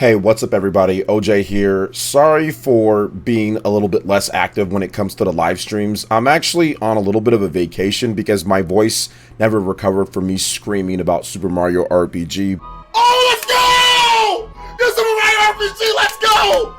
Hey, what's up everybody? OJ here. Sorry for being a little bit less active when it comes to the live streams. I'm actually on a little bit of a vacation because my voice never recovered from me screaming about Super Mario RPG. Oh, let's go! This Super Mario RPG, let's go!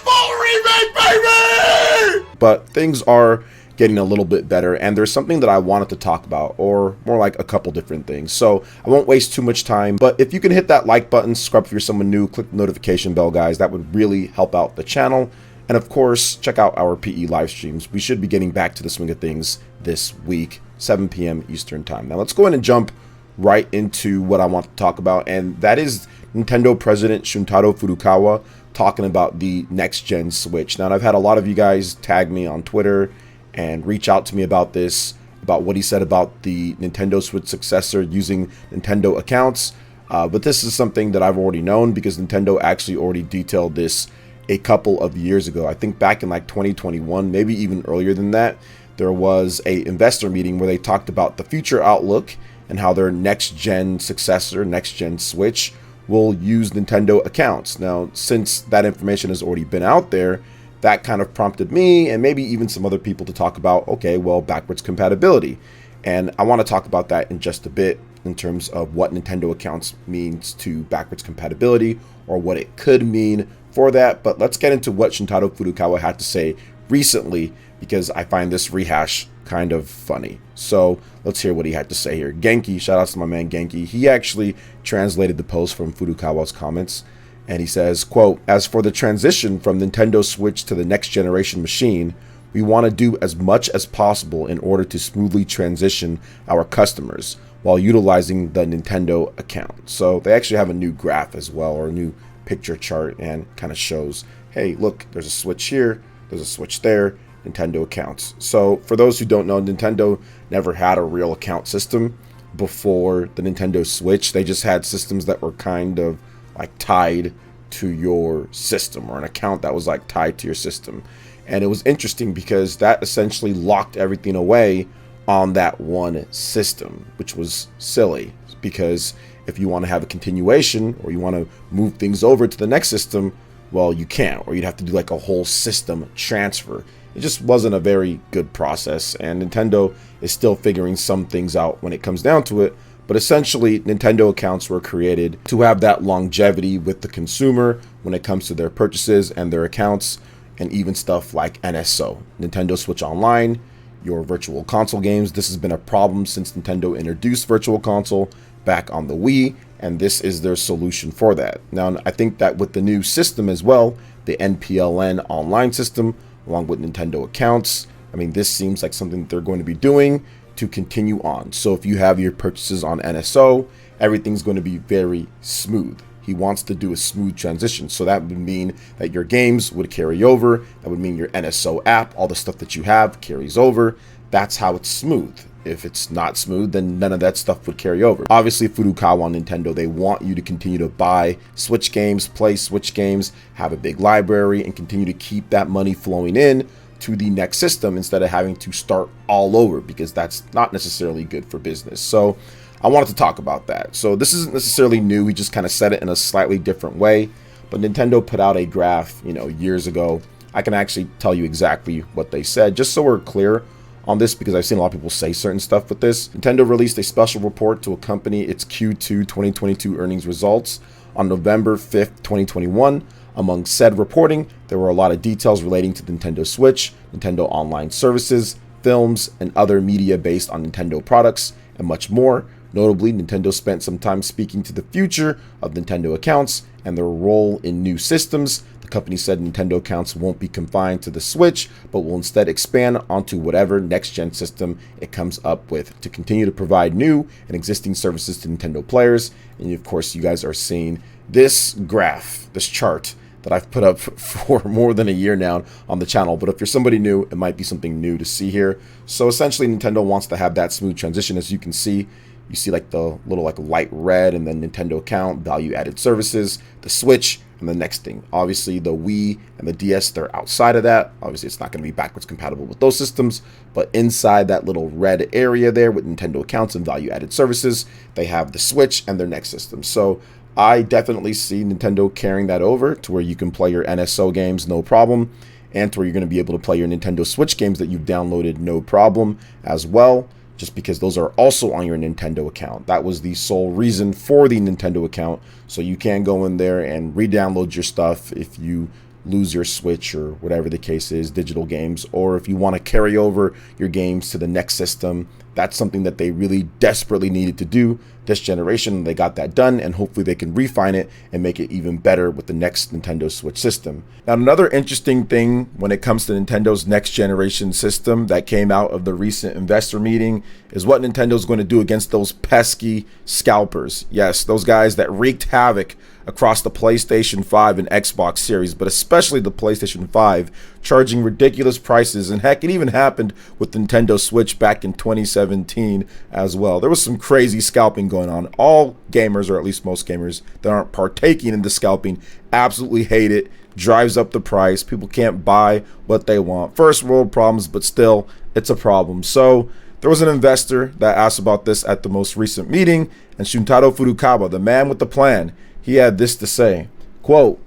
Full remake, baby! But things are getting a little bit better, and there's something that I wanted to talk about, or more like a couple different things. So I won't waste too much time, but if you can hit that like button, subscribe if you're someone new, click the notification bell, guys, that would really help out the channel. And of course, check out our PE live streams. We should be getting back to the swing of things this week, 7 p.m. Eastern time. Now let's go ahead and jump right into what I want to talk about, and that is Nintendo President Shuntaro Furukawa talking about the next gen Switch. Now, I've had a lot of you guys tag me on Twitter and reach out to me about this, about what he said about the Nintendo Switch successor using Nintendo accounts. But this is something that I've already known because Nintendo actually already detailed this a couple of years ago. I think back in like 2021, maybe even earlier than that, there was a investor meeting where they talked about the future outlook and how their next gen successor, next gen Switch, will use Nintendo accounts. Now, since that information has already been out there, that kind of prompted me and maybe even some other people to talk about, okay, well, backwards compatibility. And I want to talk about that in just a bit in terms of what Nintendo accounts means to backwards compatibility or what it could mean for that. But let's get into what Shuntaro Furukawa had to say recently, because I find this rehash kind of funny. So let's hear what he had to say here. Genki, shout out to my man Genki. He actually translated the post from Furukawa's comments. And he says, quote, "As for the transition from Nintendo Switch to the next generation machine, we want to do as much as possible in order to smoothly transition our customers while utilizing the Nintendo account." So they actually have a new graph as well, or a new picture chart, and kind of shows, hey, look, there's a Switch here, there's a Switch there, Nintendo accounts. So for those who don't know, Nintendo never had a real account system before the Nintendo Switch. They just had systems that were kind of like tied to your system, or an account that was like tied to your system. And it was interesting because that essentially locked everything away on that one system, which was silly, because if you want to have a continuation or you want to move things over to the next system, well, you can't, or you'd have to do like a whole system transfer. It just wasn't a very good process, and Nintendo is still figuring some things out when it comes down to it. But essentially, Nintendo accounts were created to have that longevity with the consumer when it comes to their purchases and their accounts, and even stuff like NSO, Nintendo Switch Online, your virtual console games. This has been a problem since Nintendo introduced Virtual Console back on the Wii, and this is their solution for that. Now, I think that with the new system as well, the NPLN online system, along with Nintendo accounts, I mean, this seems like something that they're going to be doing to continue on. So if you have your purchases on NSO, everything's going to be very smooth. He wants to do a smooth transition. So that would mean that your games would carry over. That would mean your NSO app, all the stuff that you have, carries over. That's how it's smooth. If it's not smooth, then none of that stuff would carry over. Obviously, Furukawa on Nintendo, they want you to continue to buy Switch games, play Switch games, have a big library, and continue to keep that money flowing in to the next system instead of having to start all over, because that's not necessarily good for business. So I wanted to talk about that. So this isn't necessarily new. He just kind of said it in a slightly different way. But Nintendo put out a graph, years ago. I can actually tell you exactly what they said, just so we're clear on this, because I've seen a lot of people say certain stuff with this. Nintendo released a special report to accompany its Q2 2022 earnings results on November 5th, 2021. Among said reporting, there were a lot of details relating to the Nintendo Switch, Nintendo Online services, films, and other media based on Nintendo products, and much more. Notably, Nintendo spent some time speaking to the future of Nintendo accounts and their role in new systems. The company said Nintendo accounts won't be confined to the Switch, but will instead expand onto whatever next-gen system it comes up with to continue to provide new and existing services to Nintendo players. And of course, you guys are seeing this graph, this chart, that I've put up for more than a year now on the channel. But if you're somebody new, it might be something new to see here. So essentially, Nintendo wants to have that smooth transition. As you can see, you see like the little like light red, and then Nintendo account, value added services, the Switch, and the next thing. Obviously, the Wii and the DS, they're outside of that. Obviously, it's not going to be backwards compatible with those systems, but inside that little red area there with Nintendo accounts and value added services, they have the Switch and their next system. So I definitely see Nintendo carrying that over to where you can play your NSO games no problem, and to where you're going to be able to play your Nintendo Switch games that you've downloaded no problem as well, just because those are also on your Nintendo account. That was the sole reason for the Nintendo account, so you can go in there and re-download your stuff if you lose your Switch or whatever the case is, digital games, or if you want to carry over your games to the next system. That's something that they really desperately needed to do this generation. They got that done, and hopefully they can refine it and make it even better with the next Nintendo Switch system. Now, another interesting thing when it comes to Nintendo's next generation system that came out of the recent investor meeting is what Nintendo's going to do against those pesky scalpers. Yes, those guys that wreaked havoc across the PlayStation 5 and Xbox Series, but especially the PlayStation 5, charging ridiculous prices. And heck, it even happened with Nintendo Switch back in 2017 as well. There was some crazy scalping going on. All gamers, or at least most gamers that aren't partaking in the scalping, absolutely hate it. Drives up the price. People can't buy what they want. First world problems, but still, it's a problem. So there was an investor that asked about this at the most recent meeting, and Shuntaro Furukawa, the man with the plan, he had this to say, quote,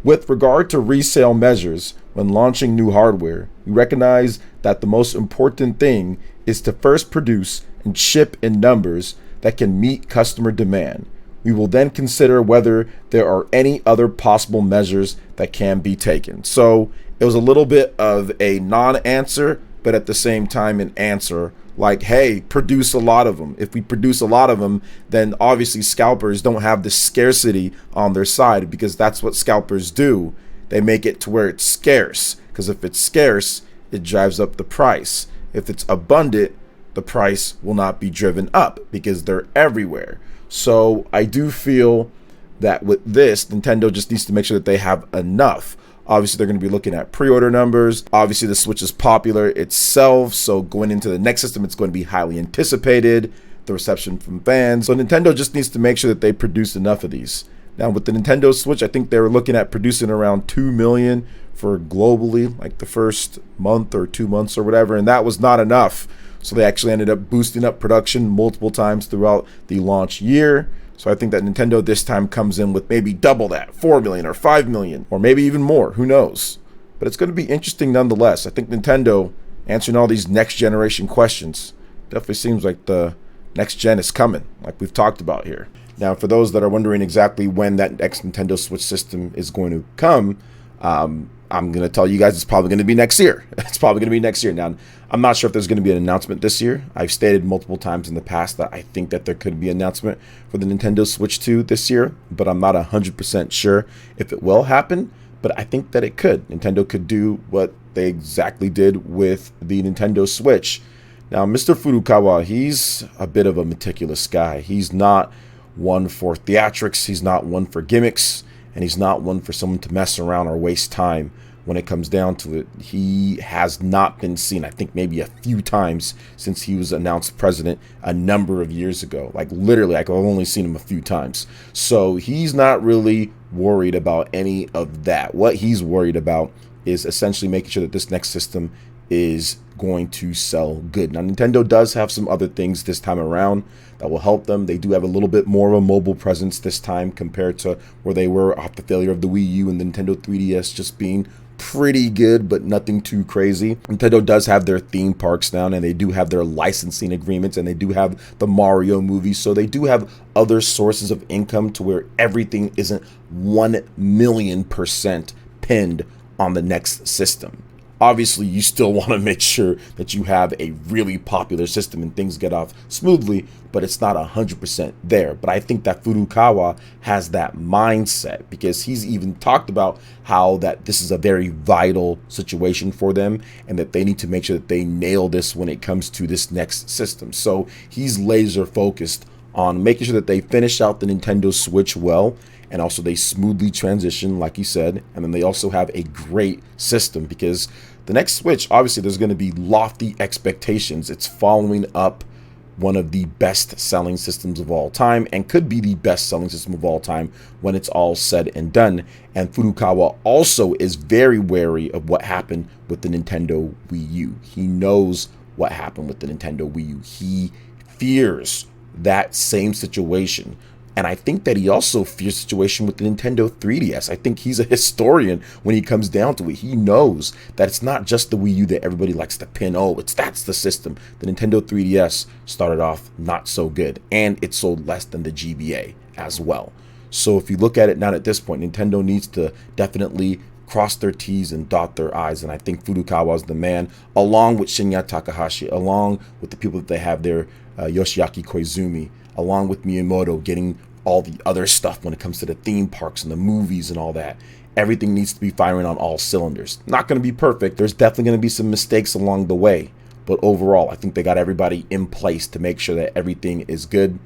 "With regard to resale measures when launching new hardware, we recognize that the most important thing is to first produce and ship in numbers that can meet customer demand. We will then consider whether there are any other possible measures that can be taken." So it was a little bit of a non-answer, but at the same time an answer. Like, hey, produce a lot of them. If we produce a lot of them, then obviously scalpers don't have the scarcity on their side, because that's what scalpers do. They make it to where it's scarce, because if it's scarce, it drives up the price. If it's abundant, the price will not be driven up because they're everywhere. So I do feel that with this, Nintendo just needs to make sure that they have enough. Obviously, they're going to be looking at pre-order numbers. Obviously, the Switch is popular itself, so going into the next system, it's going to be highly anticipated, the reception from fans. So Nintendo just needs to make sure that they produce enough of these. Now, with the Nintendo Switch, I think they were looking at producing around 2 million for globally, like the first month or 2 months or whatever, and that was not enough. So they actually ended up boosting up production multiple times throughout the launch year. So I think that Nintendo this time comes in with maybe double that, 4 million or 5 million, or maybe even more, who knows. But it's going to be interesting nonetheless. I think Nintendo answering all these next generation questions definitely seems like the next gen is coming, like we've talked about here. Now, for those that are wondering exactly when that next Nintendo Switch system is going to come, I'm going to tell you guys it's probably going to be next year. It's probably going to be next year. Now, I'm not sure if there's going to be an announcement this year. I've stated multiple times in the past that I think that there could be an announcement for the Nintendo Switch 2 this year, but I'm not 100% sure if it will happen, but I think that it could. Nintendo could do what they exactly did with the Nintendo Switch. Now, Mr. Furukawa, he's a bit of a meticulous guy. He's not one for theatrics. He's not one for gimmicks. And he's not one for someone to mess around or waste time when it comes down to it. He has not been seen, I think, maybe a few times since he was announced president a number of years ago. Like, literally, I've only seen him a few times. So he's not really worried about any of that. What he's worried about is essentially making sure that this next system is going to sell good. Now, Nintendo does have some other things this time around that will help them. They do have a little bit more of a mobile presence this time compared to where they were off the failure of the Wii U and the Nintendo 3DS just being pretty good, but nothing too crazy. Nintendo does have their theme parks now, and they do have their licensing agreements, and they do have the Mario movies, so they do have other sources of income to where everything isn't 1,000,000% pinned on the next system. Obviously, you still want to make sure that you have a really popular system and things get off smoothly, but it's not 100% there. But I think that Furukawa has that mindset, because he's even talked about how that this is a very vital situation for them and that they need to make sure that they nail this when it comes to this next system. So he's laser focused on making sure that they finish out the Nintendo Switch well, and also they smoothly transition, like he said, and then they also have a great system, because the next Switch, obviously there's going to be lofty expectations. It's following up one of the best selling systems of all time, and could be the best selling system of all time when it's all said and done. And Furukawa also is very wary of what happened with the Nintendo Wii U. He knows what happened with the Nintendo Wii U. He fears that same situation And I think that he also fears the situation with the Nintendo 3DS. I think he's a historian when he comes down to it. He knows that it's not just the Wii U that everybody likes to pin. Oh, that's the system. The Nintendo 3DS started off not so good, and it sold less than the GBA as well. So if you look at it now at this point, Nintendo needs to definitely cross their T's and dot their I's. And I think Furukawa is the man, along with Shinya Takahashi, along with the people that they have there, Yoshiaki Koizumi, along with Miyamoto, getting all the other stuff when it comes to the theme parks and the movies and all that. Everything needs to be firing on all cylinders. Not going to be perfect. There's definitely going to be some mistakes along the way. But overall, I think they got everybody in place to make sure that everything is good.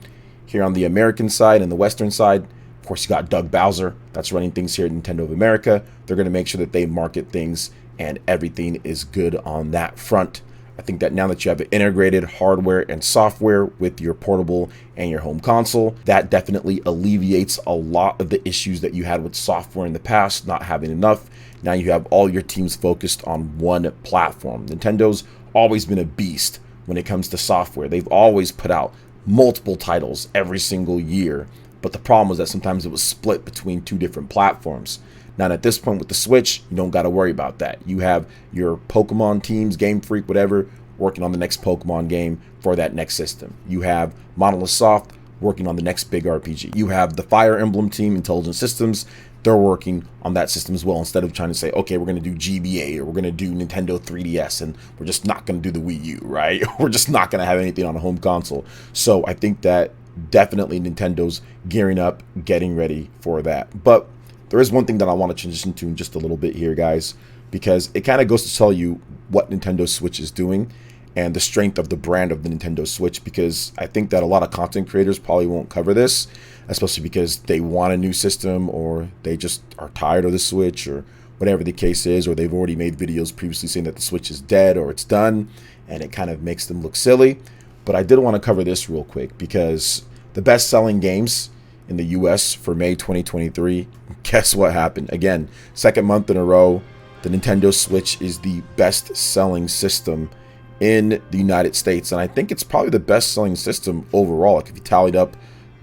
Here on the American side and the Western side, of course, you got Doug Bowser. That's running things here at Nintendo of America. They're going to make sure that they market things and everything is good on that front. I think that now that you have integrated hardware and software with your portable and your home console, that definitely alleviates a lot of the issues that you had with software in the past, not having enough. Now you have all your teams focused on one platform. Nintendo's always been a beast when it comes to software. They've always put out multiple titles every single year. But the problem was that sometimes it was split between two different platforms. Now at this point with the Switch, you don't got to worry about that. You have your Pokemon teams, Game Freak, whatever, working on the next Pokemon game for that next system. You have Monolith Soft working on the next big RPG. You have the Fire Emblem team, Intelligent Systems. They're working on that system as well, instead of trying to say, okay, we're going to do GBA or we're going to do Nintendo 3DS and we're just not going to do the Wii U, right? We're just not going to have anything on a home console. So I think that definitely Nintendo's gearing up, getting ready for that. But there is one thing that I want to transition to in just a little bit here, guys, because it kind of goes to tell you what Nintendo Switch is doing and the strength of the brand of the Nintendo Switch, because I think that a lot of content creators probably won't cover this, especially because they want a new system or they just are tired of the Switch or whatever the case is, or they've already made videos previously saying that the Switch is dead or it's done, and it kind of makes them look silly. But I did want to cover this real quick because the best-selling games in the US for May 2023, guess what happened? Again, second month in a row, the Nintendo Switch is the best-selling system in the United States. And I think it's probably the best-selling system overall. Like if you tallied up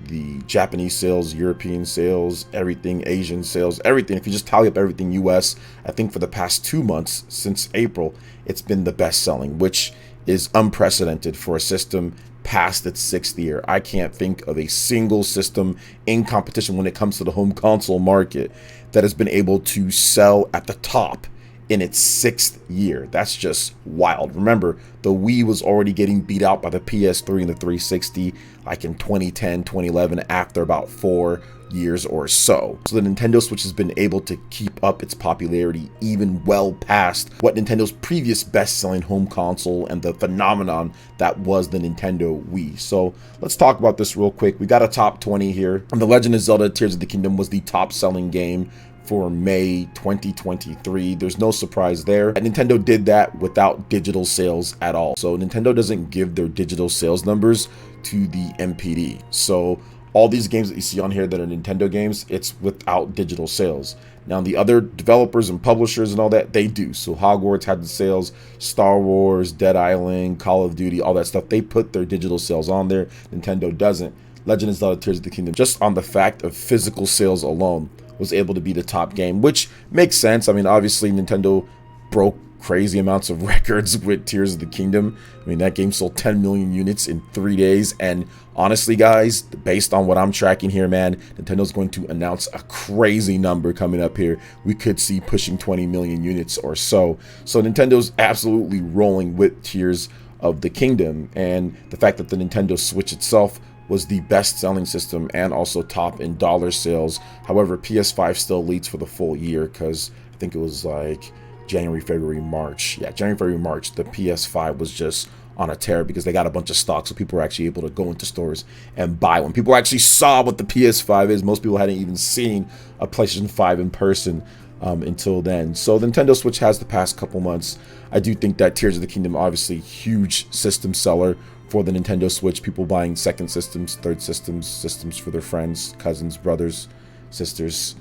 the Japanese sales, European sales, everything, Asian sales, everything. If you just tally up everything US, I think for the past 2 months, since April, it's been the best-selling, which is unprecedented for a system past its 6th year. I can't think of a single system in competition when it comes to the home console market that has been able to sell at the top in its 6th year. That's just wild. Remember, the Wii was already getting beat out by the PS3 and the 360 like in 2010, 2011, after about 4 years or so. So the Nintendo Switch has been able to keep up its popularity even well past what Nintendo's previous best-selling home console and the phenomenon that was the Nintendo Wii. So let's talk about this real quick. We got a top 20 here. And The Legend of Zelda Tears of the Kingdom was the top-selling game for May 2023. There's no surprise there. And Nintendo did that without digital sales at all. So Nintendo doesn't give their digital sales numbers to the NPD. So all these games that you see on here that are Nintendo games, it's without digital sales. Now the other developers and publishers and all that, they do. So Hogwarts had the sales, Star Wars, Dead Island, Call of Duty, all that stuff. They put their digital sales on there. Nintendo doesn't. Legend of Zelda Tears of the Kingdom, just on the fact of physical sales alone, was able to be the top game, which makes sense. I mean, obviously Nintendo broke crazy amounts of records with Tears of the Kingdom. I mean, that game sold 10 million units in 3 days. And honestly, guys, based on what I'm tracking here, man, Nintendo's going to announce a crazy number coming up here. We could see pushing 20 million units or so. So Nintendo's absolutely rolling with Tears of the Kingdom. And the fact that the Nintendo Switch itself was the best-selling system and also top in dollar sales. However, PS5 still leads for the full year because I think it was like January, February, March. Yeah, January, February, March. The PS5 was just on a tear because they got a bunch of stock, so people were actually able to go into stores and buy one. People actually saw what the PS5 is. Most people hadn't even seen a PlayStation 5 in person until then. So the Nintendo Switch has the past couple months. I do think that Tears of the Kingdom, obviously, huge system seller for the Nintendo Switch. People buying second systems, third systems, systems for their friends, cousins, brothers, sisters,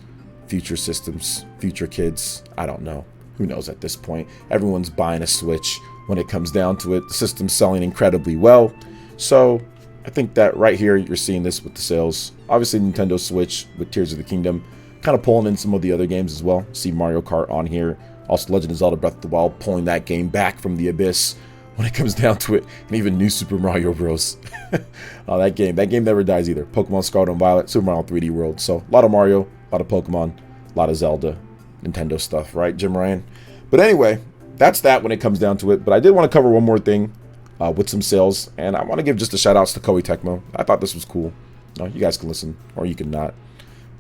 future systems, future kids. I don't know. Who knows at this point? Everyone's buying a Switch when it comes down to it. The system's selling incredibly well. So I think that right here, you're seeing this with the sales Obviously, Nintendo Switch with Tears of the Kingdom, kind of pulling in some of the other games as well. See Mario Kart on here. Also, Legend of Zelda Breath of the Wild, pulling that game back from the abyss when it comes down to it. And even New Super Mario Bros. Oh, that game never dies either. Pokemon Scarlet and Violet, Super Mario 3D World. So, a lot of Mario, a lot of Pokemon, a lot of Zelda, Nintendo stuff, right, Jim Ryan? But anyway, that's that when it comes down to it. But I did want to cover one more thing with some sales. And I want to give just a shout outs to Koei Tecmo. I thought this was cool. You guys can listen, or you can not.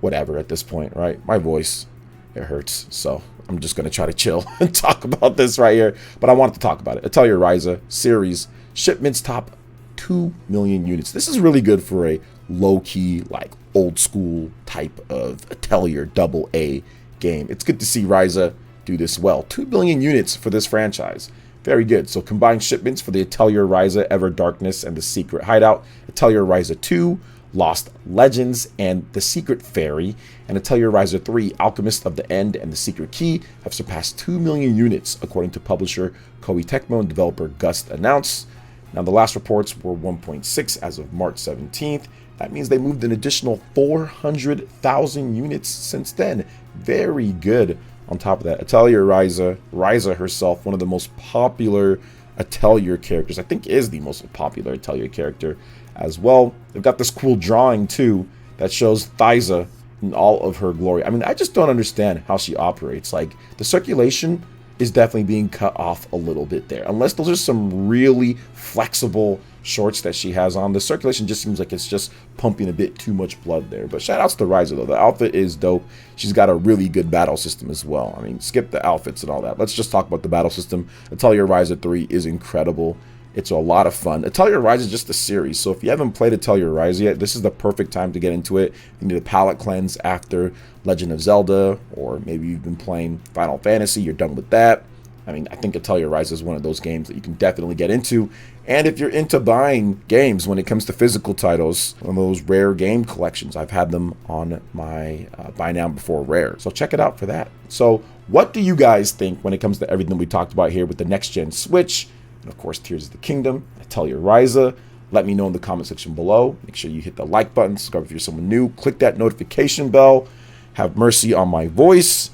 Whatever at this point, right? My voice, it hurts. So I'm just going to try to chill and talk about this right here. But I wanted to talk about it. Atelier Ryza series shipments top 2 million units. This is really good for a low-key, like old school type of Atelier AA game. It's good to see Ryza do this well. 2 billion units for this franchise. Very good. So combined shipments for the Atelier Ryza Ever Darkness and the Secret Hideout, Atelier Ryza 2, Lost Legends, and The Secret Fairy, and Atelier Ryza 3, Alchemist of the End, and The Secret Key have surpassed 2 million units, according to publisher Koei Tecmo and developer Gust announced. Now, the last reports were 1.6 as of March 17th. That means they moved an additional 400,000 units since then. Very good. On top of that, Atelier Ryza herself, one of the most popular Atelier characters. I think is the most popular Atelier character as well. They've got this cool drawing too that shows Ryza in all of her glory. I mean, I just don't understand how she operates. Like, the circulation is definitely being cut off a little bit there. Unless those are some really flexible shorts that she has on. The circulation just seems like it's just pumping a bit too much blood there. But shout outs to Ryza though. The outfit is dope. She's got a really good battle system as well. I mean, skip the outfits and all that. Let's just talk about the battle system. Atelier Ryza 3 is incredible. It's a lot of fun. Atelier Ryza is just a series, so if you haven't played Atelier Ryza yet, this is the perfect time to get into it. You need a palate cleanse after Legend of Zelda, or maybe you've been playing Final Fantasy, you're done with that. I mean, I think Atelier Ryza is one of those games that you can definitely get into. And if you're into buying games when it comes to physical titles, one of those rare game collections, I've had them on my Buy Now Before Rare. So check it out for that. So what do you guys think when it comes to everything we talked about here with the next-gen Switch? And of course, Tears of the Kingdom, Atelier Ryza. Let me know in the comment section below. Make sure you hit the like button, subscribe if you're someone new, click that notification bell, have mercy on my voice,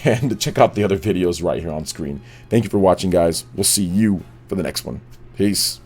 and check out the other videos right here on screen. Thank you for watching, guys. We'll see you for the next one. Peace.